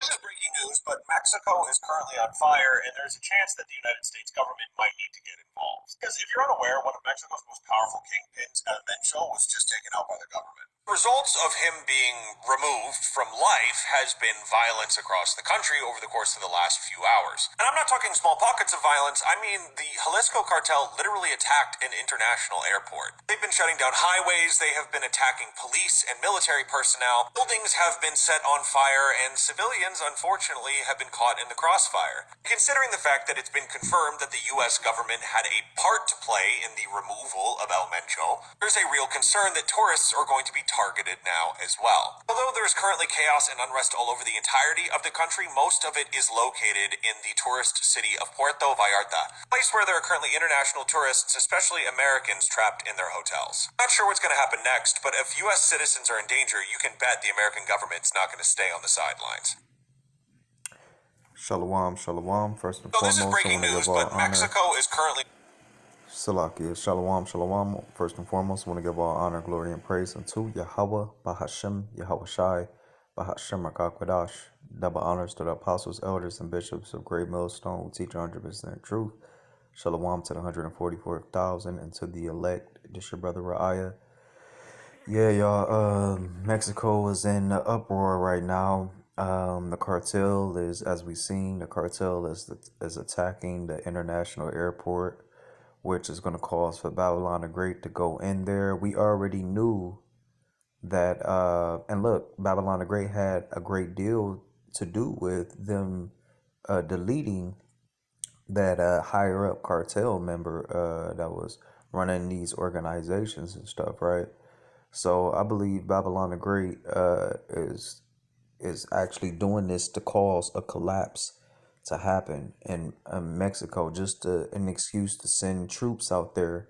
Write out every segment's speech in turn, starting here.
This is breaking news, but Mexico is currently on fire, and there's a chance that the United States government might need to get involved. Because if you're unaware, one of Mexico's most powerful kingpins, El Mencho, was just taken out by the government. Results of him being removed from life has been violence across the country over the course of the last few hours. And I'm not talking small pockets of violence, I mean the Jalisco cartel literally attacked an international airport. They've been shutting down highways, they have been attacking police and military personnel, buildings have been set on fire, and civilians, unfortunately, have been caught in the crossfire. Considering the fact that it's been confirmed that the US government had a part to play in the removal of El Mencho, there's a real concern that tourists are going to be targeted now as well. Although there's currently chaos and unrest all over the entirety of the country, most of it is located in the tourist city of Puerto Vallarta, a place where there are currently international tourists, especially Americans, trapped in their hotels. Not sure what's going to happen next, but if US citizens are in danger, you can bet the American government's not going to stay on the sidelines. Shalom, shalom. First and So this foremost, is breaking I want to news, give all but honor. Mexico is currently Salakia, shalom, shalom. First and foremost, I want to give all honor, glory, and praise unto Yahweh, Bahashem, Yahweh Shai, Bahashem Rakakwadash. Double honors to the apostles, elders, and bishops of Great Millstone who teach 100% truth. Shalom to the 144,000 and to the elect. This your brother Ra'aya. Yeah, y'all, Mexico is in uproar right now. The cartel is, as we've seen, the cartel is attacking the international airport, which is going to cause for Babylon the Great to go in there. We already knew that, and look, Babylon the Great had a great deal to do with them deleting that higher up cartel member that was running these organizations and stuff, right? So I believe Babylon the Great is actually doing this to cause a collapse to happen in Mexico, just an excuse to send troops out there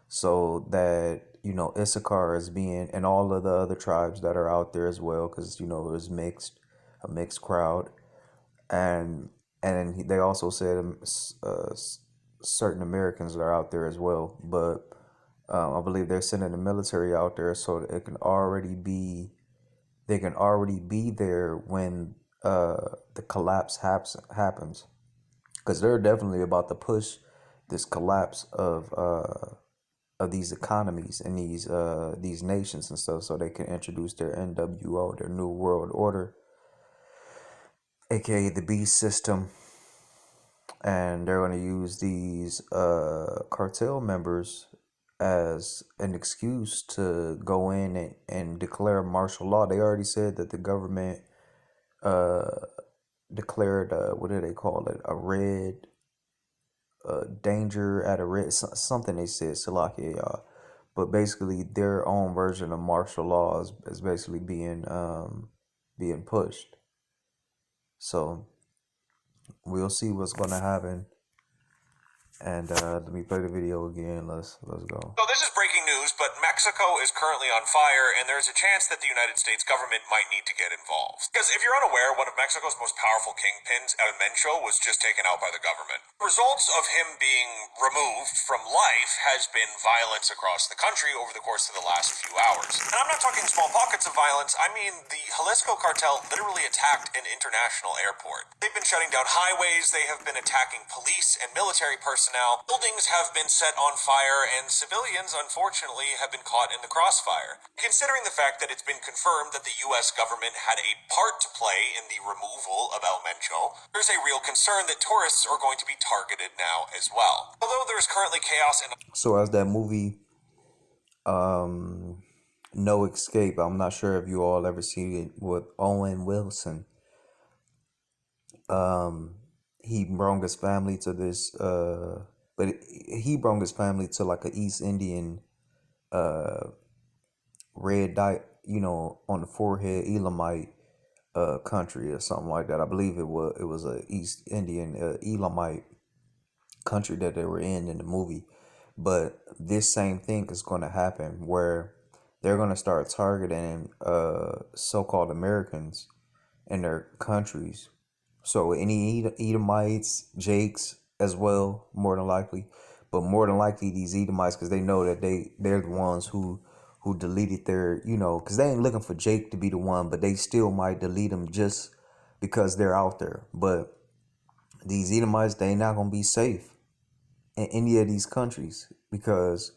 so that, you know, Issachar is being, and all of the other tribes that are out there as well, because, you know, it was a mixed crowd. And they also said certain Americans are out there as well. But I believe they're sending the military out there so that they can already be there when the collapse happens, because they're definitely about to push this collapse of these economies and these nations and stuff, so they can introduce their NWO, their New World Order, aka the beast system. And they're going to use these cartel members as an excuse to go in and declare martial law. They already said that the government declared, what do they call it, a red danger at a red, something they said, Salakia, y'all. But basically their own version of martial law is basically being pushed. So we'll see what's going to happen. And let me play the video again. Let's go. So this is breaking news, but Mexico is currently on fire, and there's a chance that the United States government might need to get involved. Because if you're unaware, one of Mexico's most powerful kingpins, El Mencho, was just taken out by the government. Results of him being removed from life has been violence across the country over the course of the last few hours. And I'm not talking small pockets of violence, I mean the Jalisco cartel literally attacked an international airport. They've been shutting down highways, they have been attacking police and military personnel, buildings have been set on fire, and civilians, unfortunately, have been caught in the crossfire. Considering the fact that it's been confirmed that the US government had a part to play in the removal of El Mencho, there's a real concern that tourists are going to be targeted now as well. Although there's currently chaos and So as that movie No Escape, I'm not sure if you all ever see it with Owen Wilson. He brought his family to this but he brought his family to like a East Indian red dye, you know, on the forehead, Elamite country or something like that. I believe it was a East Indian Elamite country that they were in the movie. But this same thing is going to happen where they're going to start targeting so-called Americans in their countries. So any Edomites, Jakes as well, more than likely. But more than likely these Edomites, because they know that they're the ones who deleted their, you know, because they ain't looking for Jake to be the one, but they still might delete him just because they're out there. But these Edomites, they not gonna be safe in any of these countries because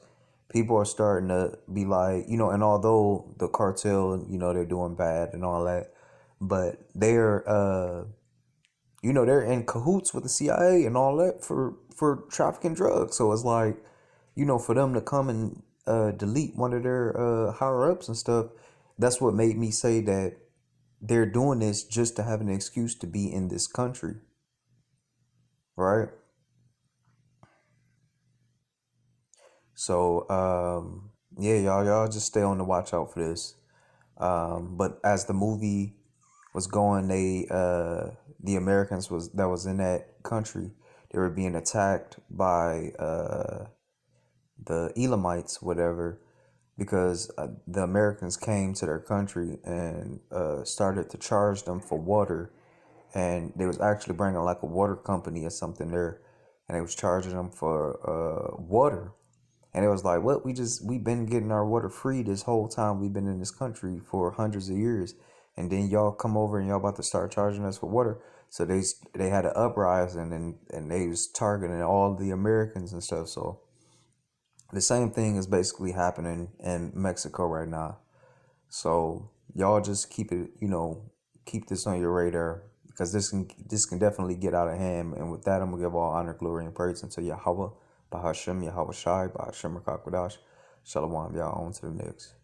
people are starting to be like, and although the cartel, they're doing bad and all that, but they're in cahoots with the CIA and all that for trafficking drugs. So it's like, for them to come and delete one of their higher ups and stuff, that's what made me say that they're doing this just to have an excuse to be in this country, right? So yeah, y'all just stay on the watch out for this. But as the movie was going, the Americans that was in that country, they were being attacked by the Elamites, whatever, because the Americans came to their country and started to charge them for water, and they was actually bringing like a water company or something there, and they was charging them for water, and it was like, what, we've been getting our water free this whole time we've been in this country for hundreds of years, and then y'all come over and y'all about to start charging us for water. So they had an uprising, and they was targeting all the Americans and stuff. So the same thing is basically happening in Mexico right now. So y'all just keep this on your radar because this can definitely get out of hand. And with that, I'm gonna give all honor, glory, and praise unto Yahweh, Bahashem, Yahweh Shai, Bahashem Rakakwadash. Shalom, y'all. On to the next.